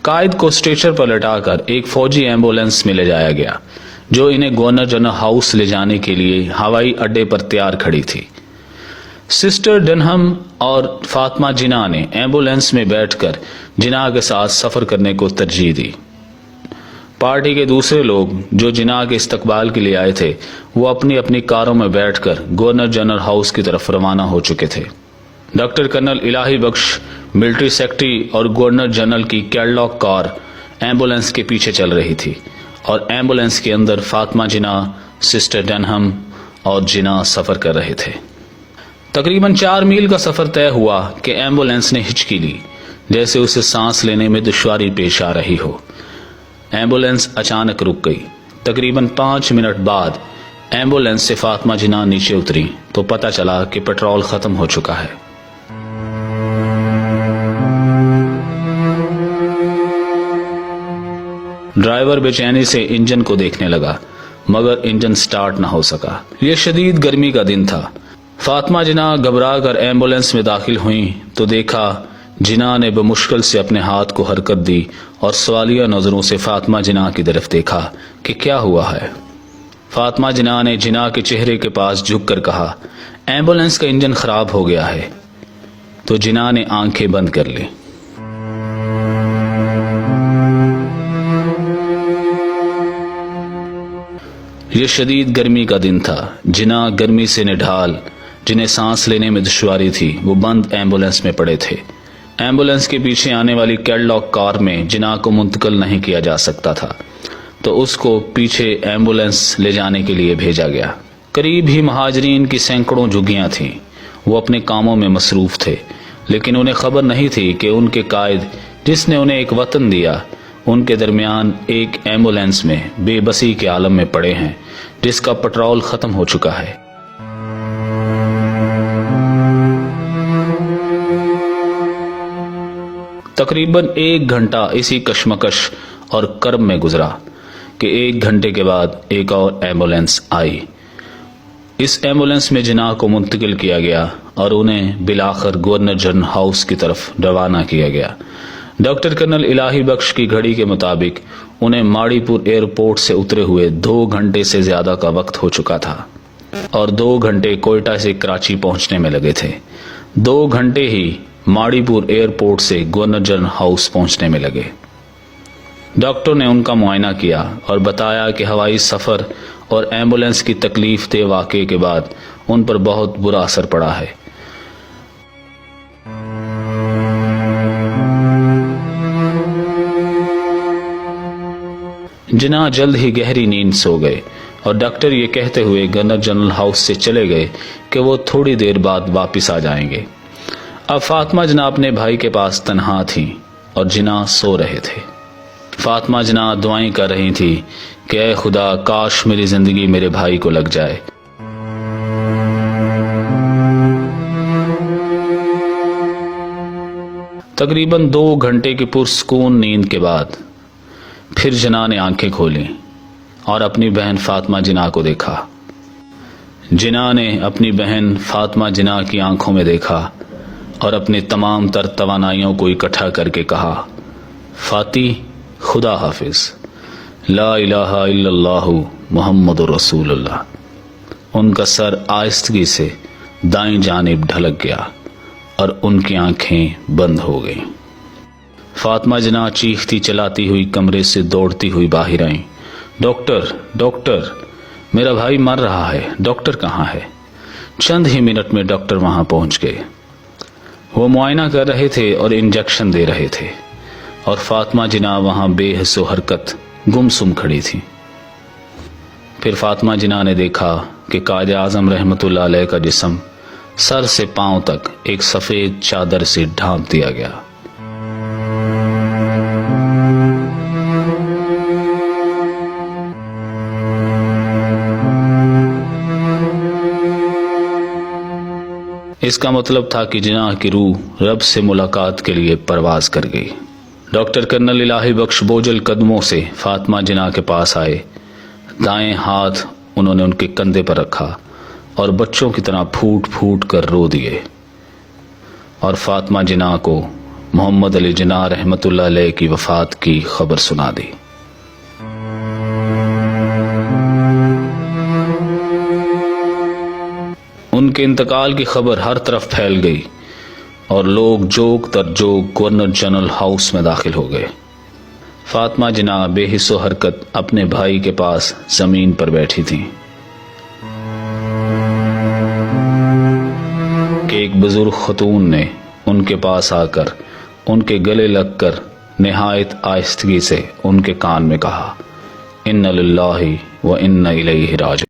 قائد کو اسٹریچر پر لٹا کر ایک فوجی ایمبولینس میں لے جایا گیا جو انہیں گورنر جنرل ہاؤس لے جانے کے لیے ہوائی اڈے پر تیار کھڑی تھی۔ سسٹر ڈنہم اور فاطمہ جناح نے ایمبولینس میں بیٹھ کر جناح کے ساتھ سفر کرنے کو ترجیح دی۔ پارٹی کے دوسرے لوگ جو جناح کے استقبال کے لیے آئے تھے وہ اپنی اپنی کاروں میں بیٹھ کر گورنر جنرل ہاؤس کی طرف روانہ ہو چکے تھے۔ ڈاکٹر کرنل الہی بخش، ملٹری سیکرٹری اور گورنر جنرل کی کیڈلاک کار ایمبولینس کے پیچھے چل رہی تھی اور ایمبولینس کے اندر فاطمہ جناح، سسٹر ڈنہم اور جناح سفر کر رہے تھے۔ تقریباً 4 میل کا سفر طے ہوا کہ ایمبولینس نے ہچکی لی، جیسے اسے سانس لینے میں دشواری پیش آ رہی ہو۔ ایمبولینس اچانک رک گئی۔ تقریباً 5 منٹ بعد ایمبولینس سے فاطمہ جناح نیچے اتری تو پتہ چلا کہ پیٹرول ختم ہو چکا ہے۔ ڈرائیور بے چینی سے انجن کو دیکھنے لگا مگر انجن سٹارٹ نہ ہو سکا۔ یہ شدید گرمی کا دن تھا۔ فاطمہ جناح گھبرا کر ایمبولینس میں داخل ہوئیں تو دیکھا جناح نے بمشکل سے اپنے ہاتھ کو حرکت دی اور سوالیہ نظروں سے فاطمہ جناح کی طرف دیکھا کہ کیا ہوا ہے۔ فاطمہ جناح نے جناح کے چہرے کے پاس جھک کر کہا، ایمبولینس کا انجن خراب ہو گیا ہے۔ تو جناح نے آنکھیں بند کر لی۔ یہ شدید گرمی کا دن تھا۔ جناح گرمی سے نڈھال، جنہیں سانس لینے میں دشواری تھی، وہ بند ایمبولینس میں پڑے تھے۔ ایمبولینس کے پیچھے آنے والی کیڈلاک کار میں جناح کو منتقل نہیں کیا جا سکتا تھا تو اس کو پیچھے ایمبولینس لے جانے کے لیے بھیجا گیا۔ قریب ہی مہاجرین کی سینکڑوں جھگیاں تھیں۔ وہ اپنے کاموں میں مصروف تھے لیکن انہیں خبر نہیں تھی کہ ان کے قائد جس نے انہیں ایک وطن دیا، ان کے درمیان ایک ایمبولینس میں بے بسی کے عالم میں پڑے ہیں جس کا پیٹرول ختم ہو چکا ہے۔ تقریباً 1 گھنٹہ اسی کشمکش اور کرب میں گزرا کہ 1 گھنٹے کے بعد ایک اور ایمبولینس آئی۔ اس ایمبولینس میں جناح کو منتقل کیا گیا اور انہیں بالآخر گورنر جنرل ہاؤس کی طرف روانہ کیا گیا۔ ڈاکٹر کرنل الہی بخش کی گھڑی کے مطابق انہیں ماڑی پور ایئرپورٹ سے اترے ہوئے 2 گھنٹے سے زیادہ کا وقت ہو چکا تھا اور 2 گھنٹے کوئٹہ سے کراچی پہنچنے میں لگے تھے۔ 2 گھنٹے ہی ماڑی پور ایئرپورٹ سے گورنر جنرل ہاؤس پہنچنے میں لگے۔ ڈاکٹر نے ان کا معائنہ کیا اور بتایا کہ ہوائی سفر اور ایمبولینس کی تکلیف دہ واقعے کے بعد ان پر بہت برا اثر پڑا ہے۔ جناح جلد ہی گہری نیند سو گئے اور ڈاکٹر یہ کہتے ہوئے گورنر جنرل ہاؤس سے چلے گئے کہ وہ تھوڑی دیر بعد واپس آ جائیں گے۔ اب فاطمہ جناح اپنے بھائی کے پاس تنہا تھی اور جناح سو رہے تھے۔ فاطمہ جناح دعائیں کر رہی تھی کہ اے خدا، کاش میری زندگی میرے بھائی کو لگ جائے۔ تقریباً 2 گھنٹے کی پرسکون نیند کے بعد پھر جناح نے آنکھیں کھولیں اور اپنی بہن فاطمہ جناح کو دیکھا۔ جناح نے اپنی بہن فاطمہ جناح کی آنکھوں میں دیکھا اور اپنی تمام تر توانائیوں کو اکٹھا کر کے کہا، فاتی، خدا حافظ، لا الہ الا اللہ محمد رسول اللہ۔ ان کا سر آہستگی سے دائیں جانب ڈھلک گیا اور ان کی آنکھیں بند ہو گئیں۔ فاطمہ جناح چیختی چلاتی ہوئی کمرے سے دوڑتی ہوئی باہر آئیں، ڈاکٹر، ڈاکٹر، میرا بھائی مر رہا ہے، ڈاکٹر کہاں ہے؟ چند ہی منٹ میں ڈاکٹر وہاں پہنچ گئے۔ وہ معائنہ کر رہے تھے اور انجیکشن دے رہے تھے اور فاطمہ جناح وہاں بے حس و حرکت گمسم کھڑی تھی۔ پھر فاطمہ جناح نے دیکھا کہ قائد اعظم رحمت اللہ علیہ کا جسم سر سے پاؤں تک ایک سفید چادر سے ڈھانپ دیا گیا۔ اس کا مطلب تھا کہ جناح کی روح رب سے ملاقات کے لیے پرواز کر گئی۔ ڈاکٹر کرنل الہی بخش بوجھل قدموں سے فاطمہ جناح کے پاس آئے۔ دائیں ہاتھ انہوں نے ان کے کندھے پر رکھا اور بچوں کی طرح پھوٹ پھوٹ کر رو دیے اور فاطمہ جناح کو محمد علی جناح رحمۃ اللہ علیہ کی وفات کی خبر سنا دی۔ ان کے انتقال کی خبر ہر طرف پھیل گئی اور لوگ جوگ در جوگ گورنر جنرل ہاؤس میں داخل ہو گئے۔ فاطمہ جناح بے حس و حرکت اپنے بھائی کے پاس زمین پر بیٹھی تھیں کہ ایک بزرگ خاتون نے ان کے پاس آ کر ان کے گلے لگ کر نہایت آہستگی سے ان کے کان میں کہا، اِنَّ لِلَّهِ وَإِنَّ إِلَيْهِ راجعون۔